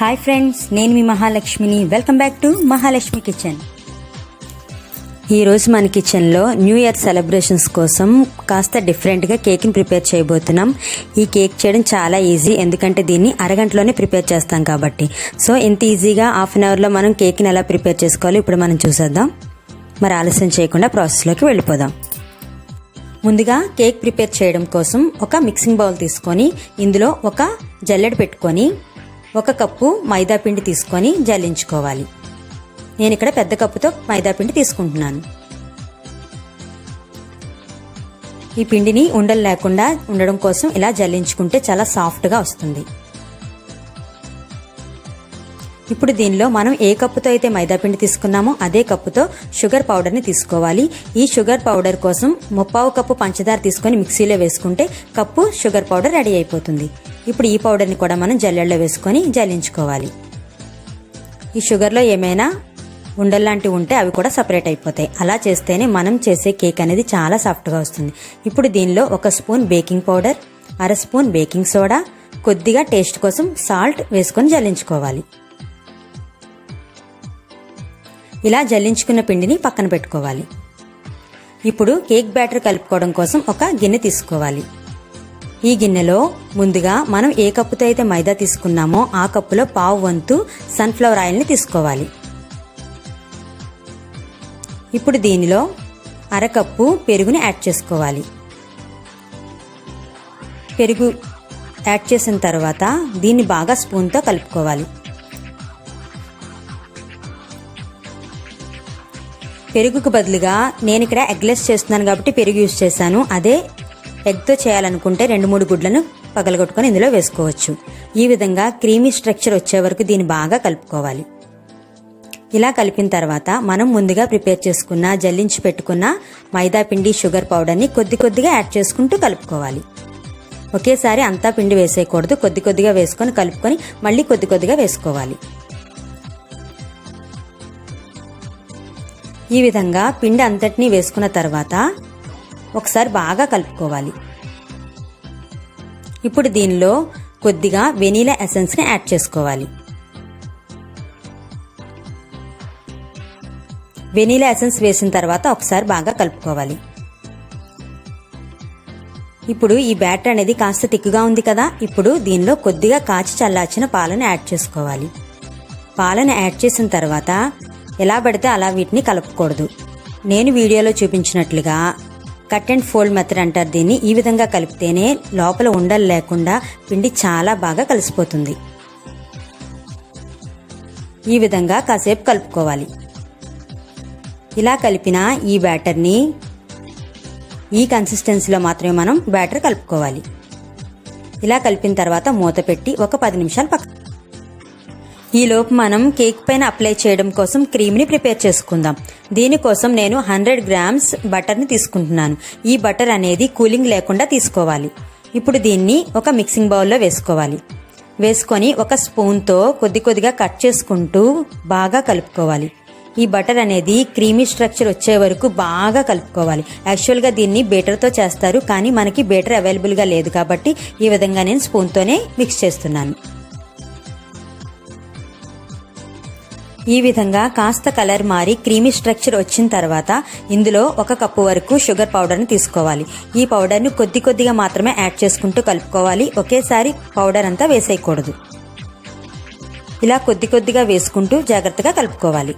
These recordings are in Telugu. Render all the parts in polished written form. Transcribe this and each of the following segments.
హాయ్ ఫ్రెండ్స్, నేను మీ మహాలక్ష్మిని. Welcome back to Mahalakshmi kitchen. ఈరోజు మన కిచెన్లో న్యూ ఇయర్ సెలబ్రేషన్స్ కోసం కాస్త డిఫరెంట్గా కేక్ని ప్రిపేర్ చేయబోతున్నాం. ఈ కేక్ చేయడం చాలా ఈజీ, ఎందుకంటే దీన్ని అరగంటలోనే ప్రిపేర్ చేస్తాం కాబట్టి. సో ఇంత ఈజీగా హాఫ్ అన్ అవర్లో మనం కేక్ని ఎలా ప్రిపేర్ చేసుకోవాలో ఇప్పుడు మనం చూసేద్దాం. మరి ఆలస్యం చేయకుండా ప్రాసెస్లోకి వెళ్ళిపోదాం. ముందుగా కేక్ ప్రిపేర్ చేయడం కోసం ఒక మిక్సింగ్ బౌల్ తీసుకొని ఇందులో ఒక జల్లెడ పెట్టుకొని 1 కప్పు మైదా పిండి తీసుకొని జల్లించుకోవాలి. నేను ఇక్కడ పెద్ద కప్పుతో మైదా పిండి తీసుకుంటున్నాను. ఈ పిండిని ఉండలు లేకుండా ఉండడం కోసం ఇలా జల్లించుకుంటే చాలా సాఫ్ట్గా వస్తుంది. ఇప్పుడు దీనిలో మనం ఏ కప్పుతో అయితే మైదా పిండి తీసుకున్నామో అదే కప్పుతో షుగర్ పౌడర్ని తీసుకోవాలి. ఈ షుగర్ పౌడర్ కోసం 1/4 కప్పు పంచదార తీసుకొని మిక్సీలో వేసుకుంటే కప్పు షుగర్ పౌడర్ రెడీ అయిపోతుంది. ఇప్పుడు ఈ పౌడర్ని కూడా మనం జల్లెడలో వేసుకొని జల్లించుకోవాలి. ఈ షుగర్లో ఏమైనా ఉండల్లాంటివి ఉంటే అవి కూడా సపరేట్ అయిపోతాయి. అలా చేస్తేనే మనం చేసే కేక్ అనేది చాలా సాఫ్ట్గా వస్తుంది. ఇప్పుడు దీనిలో 1 spoon baking powder, 1/2 spoon baking soda, కొద్దిగా టేస్ట్ కోసం సాల్ట్ వేసుకొని జల్లించుకోవాలి. ఇలా జల్లించుకున్న పిండిని పక్కన పెట్టుకోవాలి. ఇప్పుడు కేక్ బ్యాటర్ కలుపుకోవడం కోసం ఒక గిన్నె తీసుకోవాలి. ఈ గిన్నెలో ముందుగా మనం ఏ కప్పుతో అయితే మైదా తీసుకున్నామో ఆ కప్పులో 1/2 వంతు సన్ఫ్లవర్ ఆయిల్ని తీసుకోవాలి. ఇప్పుడు దీనిలో 1/2 కప్పు పెరుగుని యాడ్ చేసుకోవాలి. పెరుగు యాడ్ చేసిన తర్వాత దీన్ని బాగా స్పూన్తో కలుపుకోవాలి. పెరుగుకు బదులుగా నేను ఇక్కడ ఎగ్లెస్ చేస్తున్నాను కాబట్టి పెరుగు యూజ్ చేశాను. అదే ఎగ్తో చేయాలనుకుంటే 2-3 గుడ్లను పగలగొట్టుకొని ఇందులో వేసుకోవచ్చు. ఈ విధంగా క్రీమీ స్ట్రక్చర్ వచ్చే వరకు దీన్ని బాగా కలుపుకోవాలి. ఇలా కలిపిన తర్వాత మనం ముందుగా ప్రిపేర్ చేసుకున్న జల్లించి పెట్టుకున్న మైదా పిండి, షుగర్ పౌడర్ని కొద్దిగా యాడ్ చేసుకుంటూ కలుపుకోవాలి. ఒకేసారి అంతా పిండి వేసేయకూడదు. కొద్దిగా వేసుకొని కలుపుకొని మళ్ళీ కొద్దిగా వేసుకోవాలి. ఈ విధంగా పిండి అంతటినీ వేసుకున్న తర్వాత ఒకసారి బాగా కలుపుకోవాలి. ఇప్పుడు దీనిలో కొద్దిగా వెనీలా ఎసెన్స్ని యాడ్ చేసుకోవాలి. వెనీలా ఎసెన్స్ వేసిన తర్వాత ఒకసారి బాగా కలుపుకోవాలి. ఇప్పుడు ఈ బ్యాటర్ అనేది కాస్త తిక్కుగా ఉంది కదా, ఇప్పుడు దీనిలో కొద్దిగా కాచి చల్లార్చిన పాలను యాడ్ చేసుకోవాలి. పాలను యాడ్ చేసిన తర్వాత ఎలా పడితే అలా వీటిని కలపకూడదు. నేను వీడియోలో చూపించినట్లుగా కట్ అండ్ ఫోల్డ్ మెథడ్ అంటారు దీన్ని. ఈ విధంగా కలిపితేనే లోపల ఉండలు లేకుండా పిండి చాలా బాగా కలిసిపోతుంది. ఈ విధంగా కాసేపు కలుపుకోవాలి. ఇలా కలిపిన ఈ బ్యాటర్ని ఈ కన్సిస్టెన్సీలో మాత్రమే మనం బ్యాటర్ కలుపుకోవాలి. ఇలా కలిపిన తర్వాత మూత పెట్టి ఒక 10 నిమిషాలు పక్కన. ఈలోపు మనం కేక్ పైన అప్లై చేయడం కోసం క్రీమ్ని ప్రిపేర్ చేసుకుందాం. దీనికోసం నేను 100 గ్రామ్స్ బటర్ని తీసుకుంటున్నాను. ఈ బటర్ అనేది కూలింగ్ లేకుండా తీసుకోవాలి. ఇప్పుడు దీన్ని ఒక మిక్సింగ్ బౌల్లో వేసుకోవాలి. వేసుకొని ఒక స్పూన్తో కొద్దిగా కట్ చేసుకుంటూ బాగా కలుపుకోవాలి. ఈ బటర్ అనేది క్రీమీ స్ట్రక్చర్ వచ్చే వరకు బాగా కలుపుకోవాలి. యాక్చువల్గా దీన్ని బేటర్తో చేస్తారు, కానీ మనకి బేటర్ అవైలబుల్గా లేదు కాబట్టి ఈ విధంగా నేను స్పూన్తోనే మిక్స్ చేస్తున్నాను. ఈ విధంగా కాస్త కలర్ మారి క్రీమీ స్ట్రక్చర్ వచ్చిన తర్వాత ఇందులో 1 కప్పు వరకు షుగర్ పౌడర్ని తీసుకోవాలి. ఈ పౌడర్ని కొద్దిగా మాత్రమే యాడ్ చేసుకుంటూ కలుపుకోవాలి. ఒకేసారి పౌడర్ అంతా వేసేయకూడదు. ఇలా కొద్దిగా వేసుకుంటూ జాగ్రత్తగా కలుపుకోవాలి.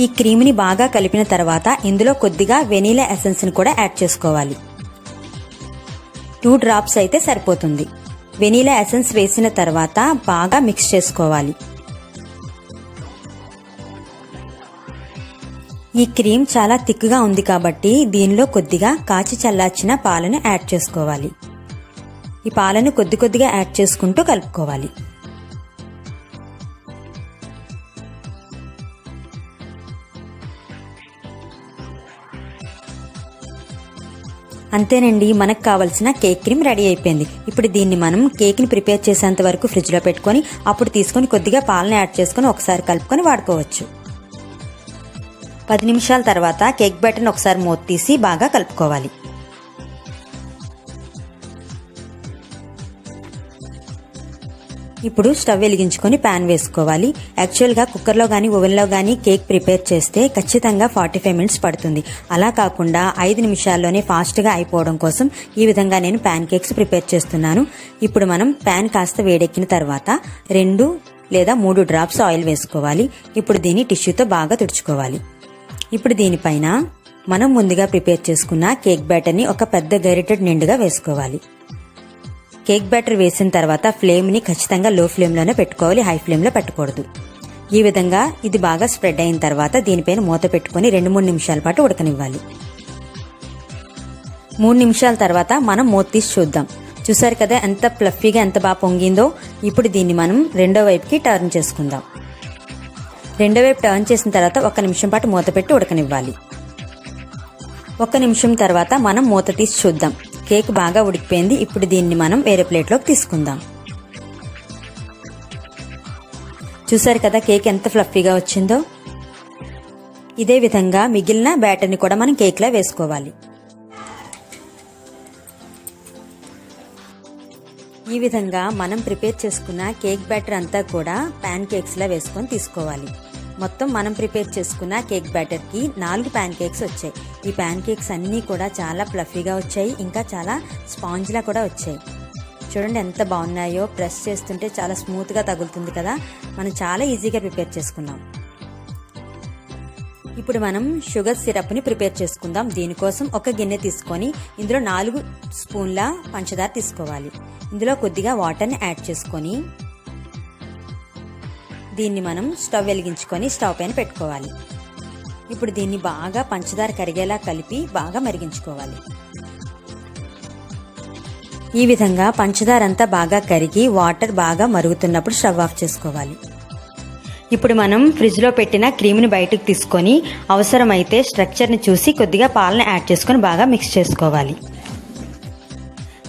ఈ క్రీమ్ని బాగా కలిపిన తర్వాత ఇందులో కొద్దిగా వెనీలా ఎసెన్స్ని కూడా యాడ్ చేసుకోవాలి. 2 డ్రాప్స్ అయితే సరిపోతుంది. వెనీలా ఎసెన్స్ వేసిన తర్వాత బాగా మిక్స్ చేసుకోవాలి. ఈ క్రీమ్ చాలా థిక్గా ఉంది కాబట్టి దీనిలో కొద్దిగా కాచి చల్లార్చిన పాలను యాడ్ చేసుకోవాలి. ఈ పాలను కొద్దిగా యాడ్ చేసుకుంటూ కలుపుకోవాలి. అంతేనండి, మనకు కావాల్సిన కేక్ క్రీమ్ రెడీ అయిపోయింది. ఇప్పుడు దీన్ని మనం కేక్ని ప్రిపేర్ చేసేంత వరకు ఫ్రిడ్జ్లో పెట్టుకొని అప్పుడు తీసుకొని కొద్దిగా పాలను యాడ్ చేసుకొని ఒకసారి కలుపుకొని వాడుకోవచ్చు. 10 నిమిషాల తర్వాత కేక్ బ్యాటర్ని ఒకసారి మూత తీసి బాగా కలుపుకోవాలి. ఇప్పుడు స్టవ్ వెలిగించుకొని ప్యాన్ వేసుకోవాలి. యాక్చువల్గా కుక్కర్లో కానీ ఓవెన్లో కానీ కేక్ ప్రిపేర్ చేస్తే ఖచ్చితంగా 45 మినిట్స్ పడుతుంది. అలా కాకుండా 5 నిమిషాల్లోనే ఫాస్ట్గా అయిపోవడం కోసం ఈ విధంగా నేను ప్యాన్ కేక్స్ ప్రిపేర్ చేస్తున్నాను. ఇప్పుడు మనం ప్యాన్ కాస్త వేడెక్కిన తర్వాత 2 లేదా 3 డ్రాప్స్ ఆయిల్ వేసుకోవాలి. ఇప్పుడు దీన్ని టిష్యూతో బాగా తుడుచుకోవాలి. ఇప్పుడు దీనిపైన మనం ముందుగా ప్రిపేర్ చేసుకున్న కేక్ బ్యాటర్ని ఒక పెద్ద గరిటెడ్ నిండుగా వేసుకోవాలి. కేక్ బ్యాటర్ వేసిన తర్వాత ఫ్లేమ్ని ఖచ్చితంగా లో ఫ్లేమ్లోనే పెట్టుకోవాలి, హై ఫ్లేమ్లో పెట్టకూడదు. ఈ విధంగా ఇది బాగా స్ప్రెడ్ అయిన తర్వాత దీనిపైన మూత పెట్టుకొని 2-3 నిమిషాల పాటు ఉడకనివ్వాలి. 3 నిమిషాల తర్వాత మనం మూత తీసి చూద్దాం. చూసారు కదా ఎంత ఫ్లఫీగా ఎంత బాగా పొంగిందో. ఇప్పుడు దీన్ని మనం రెండో వైపుకి టర్న్ చేసుకుందాం. రెండో వైపు టర్న్ చేసిన తర్వాత 1 నిమిషం పాటు మూత పెట్టి ఉడకనివ్వాలి. 1 నిమిషం తర్వాత మనం మూత తీసి చూద్దాం. కేక్ బాగా ఉడికిపోయింది. ఇప్పుడు దీన్ని మనం వేరే ప్లేట్లోకి తీసుకుందాం. చూసారు కదా కేక్ ఎంత ఫ్లఫీగా వచ్చిందో. ఇదే విధంగా మిగిలిన బ్యాటర్ని కూడా మనం కేక్లా వేసుకోవాలి. ఈ విధంగా మనం ప్రిపేర్ చేసుకున్న కేక్ బ్యాటర్ అంతా కూడా ప్యాన్ కేక్స్లా వేసుకొని తీసుకోవాలి. మొత్తం మనం ప్రిపేర్ చేసుకున్న కేక్ బ్యాటర్కి 4 ప్యాన్ కేక్స్ వచ్చాయి. ఈ ప్యాన్ కేక్స్ అన్నీ కూడా చాలా ఫ్లఫీగా వచ్చాయి, ఇంకా చాలా స్పాంజ్లా కూడా వచ్చాయి. చూడండి ఎంత బాగున్నాయో. ప్రెస్ చేస్తుంటే చాలా స్మూత్గా తగులుతుంది కదా. మనం చాలా ఈజీగా ప్రిపేర్ చేసుకున్నాం. ఇప్పుడు మనం షుగర్ సిరప్ని ప్రిపేర్ చేసుకుందాం. దీనికోసం ఒక గిన్నె తీసుకొని ఇందులో 4 స్పూన్ల పంచదార తీసుకోవాలి. ఇందులో కొద్దిగా వాటర్ని యాడ్ చేసుకొని దీన్ని మనం స్టవ్ వెలిగించుకొని స్టవ్ పైన పెట్టుకోవాలి. ఇప్పుడు దీన్ని బాగా పంచదార కరిగేలా కలిపి బాగా మరిగించుకోవాలి. ఈ విధంగా పంచదార అంతా బాగా కరిగి వాటర్ బాగా మరుగుతున్నప్పుడు స్టవ్ ఆఫ్ చేసుకోవాలి. ఇప్పుడు మనం ఫ్రిడ్జ్లో పెట్టిన క్రీమ్ని బయటకు తీసుకొని అవసరమైతే స్ట్రక్చర్ని చూసి కొద్దిగా పాలను యాడ్ చేసుకొని బాగా మిక్స్ చేసుకోవాలి.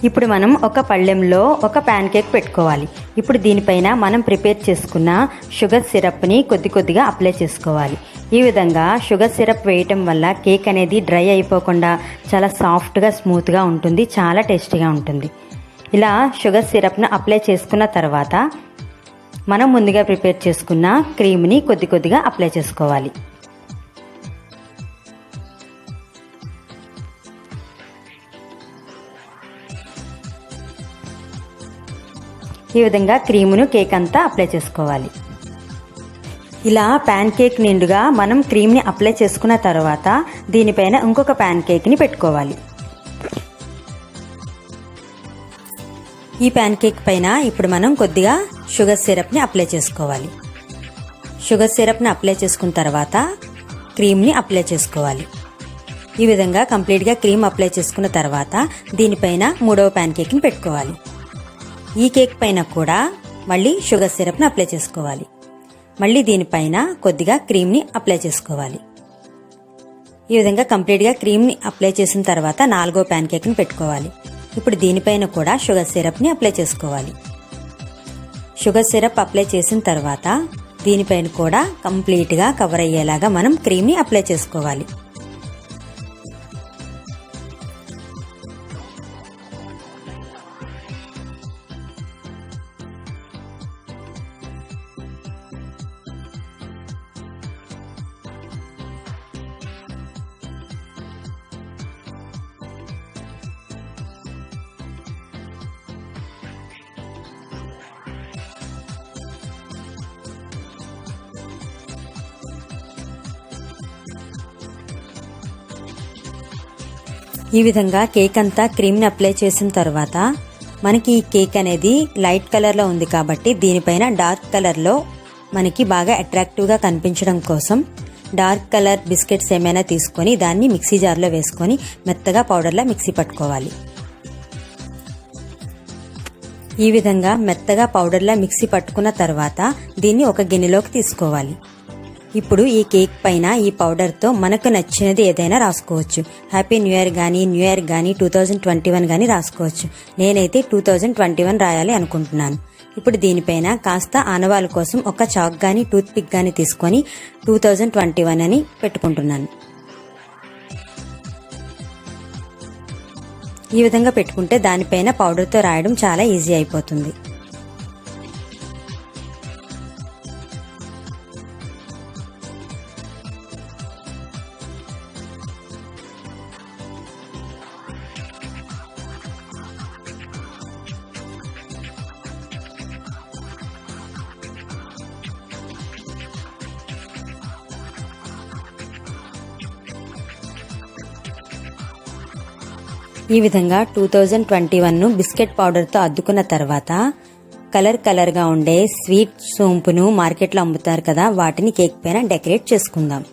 ఇప్పుడు మనం ఒక పళ్ళెంలో ఒక ప్యాన్ కేక్ పెట్టుకోవాలి. ఇప్పుడు దీనిపైన మనం ప్రిపేర్ చేసుకున్న షుగర్ సిరప్ని కొద్దిగా అప్లై చేసుకోవాలి. ఈ విధంగా షుగర్ సిరప్ వేయటం వల్ల కేక్ అనేది డ్రై అయిపోకుండా చాలా సాఫ్ట్గా స్మూత్గా ఉంటుంది, చాలా టేస్టీగా ఉంటుంది. ఇలా షుగర్ సిరప్ను అప్లై చేసుకున్న తర్వాత మనం ముందుగా ప్రిపేర్ చేసుకున్న క్రీమ్ని కొద్దిగా అప్లై చేసుకోవాలి. ఈ విధంగా క్రీమును కేక్ అంతా అప్లై చేసుకోవాలి. ఇలా ప్యాన్ కేక్ నిండుగా మనం క్రీమ్ని అప్లై చేసుకున్న తర్వాత దీనిపైన ఇంకొక ప్యాన్ కేక్ని పెట్టుకోవాలి. ఈ ప్యాన్ కేక్ పైన ఇప్పుడు మనం కొద్దిగా షుగర్ సిరప్ని అప్లై చేసుకోవాలి. షుగర్ సిరప్ని అప్లై చేసుకున్న తర్వాత క్రీమ్ని అప్లై చేసుకోవాలి. ఈ విధంగా కంప్లీట్గా క్రీమ్ అప్లై చేసుకున్న తర్వాత దీనిపైన 3వ ప్యాన్ కేక్ని పెట్టుకోవాలి. ఈ కేక్ పైన కూడా మళ్ళీ షుగర్ సిరప్ని అప్లై చేసుకోవాలి. మళ్ళీ దీనిపైన కొద్దిగా క్రీమ్ని అప్లై చేసుకోవాలి. ఈ విధంగా కంప్లీట్గా క్రీమ్ని అప్లై చేసిన తర్వాత 4వ ప్యాన్ కేక్ని పెట్టుకోవాలి. ఇప్పుడు దీనిపైన కూడా షుగర్ సిరప్ని అప్లై చేసుకోవాలి. షుగర్ సిరప్ అప్లై చేసిన తర్వాత దీనిపైన కూడా కంప్లీట్గా కవర్ అయ్యేలాగా మనం క్రీమ్ని అప్లై చేసుకోవాలి. ఈ విధంగా కేక్ అంతా క్రీమ్ని అప్లై చేసిన తర్వాత మనకి ఈ కేక్ అనేది లైట్ కలర్లో ఉంది కాబట్టి దీనిపైన డార్క్ కలర్లో మనకి బాగా అట్రాక్టివ్గా కనిపించడం కోసం డార్క్ కలర్ బిస్కెట్స్ ఏమైనా తీసుకొని దాన్ని మిక్సీ జార్లో వేసుకొని మెత్తగా పౌడర్లా మిక్సీ పట్టుకోవాలి. ఈ విధంగా మెత్తగా పౌడర్లా మిక్సీ పట్టుకున్న తర్వాత దీన్ని ఒక గిన్నెలోకి తీసుకోవాలి. ఇప్పుడు ఈ కేక్ పైన ఈ పౌడర్తో మనకు నచ్చినది ఏదైనా రాసుకోవచ్చు. హ్యాపీ న్యూ ఇయర్ కానీ, న్యూ ఇయర్ కానీ, 2021 కానీ రాసుకోవచ్చు. నేనైతే 2021 రాయాలి అనుకుంటున్నాను. ఇప్పుడు దీనిపైన కాస్త ఆనవాళ్ళ కోసం ఒక చాక్ కానీ, టూత్ పిక్ కానీ తీసుకొని 2021 అని పెట్టుకుంటున్నాను. ఈ విధంగా పెట్టుకుంటే దానిపైన పౌడర్తో రాయడం చాలా ఈజీ అయిపోతుంది. ఈ విధంగా 2021ను బిస్కెట్ పౌడర్తో అద్దుకున్న తర్వాత కలర్గా ఉండే స్వీట్ సోంపును మార్కెట్లో అమ్ముతారు కదా, వాటిని కేక్ పైన డెకరేట్ చేసుకుందాం.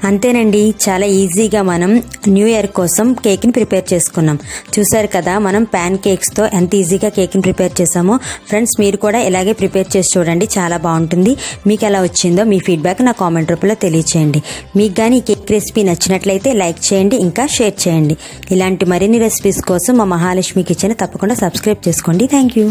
అంతేనండి, చాలా ఈజీగా మనం న్యూ ఇయర్ కోసం కేక్ని ప్రిపేర్ చేసుకున్నాం. చూసారు కదా మనం ప్యాన్ కేక్స్తో ఎంత ఈజీగా కేక్ని ప్రిపేర్ చేసామో. ఫ్రెండ్స్, మీరు కూడా ఇలాగే ప్రిపేర్ చేసి చూడండి, చాలా బాగుంటుంది. మీకు ఎలా వచ్చిందో మీ ఫీడ్బ్యాక్ నా కామెంట్ రూపంలో తెలియచేయండి. మీకు కానీ ఈ కేక్ రెసిపీ నచ్చినట్లయితే లైక్ చేయండి, ఇంకా షేర్ చేయండి. ఇలాంటి మరిన్ని రెసిపీస్ కోసం మా మహాలక్ష్మి కిచెన్ తప్పకుండా సబ్స్క్రైబ్ చేసుకోండి. Thank you.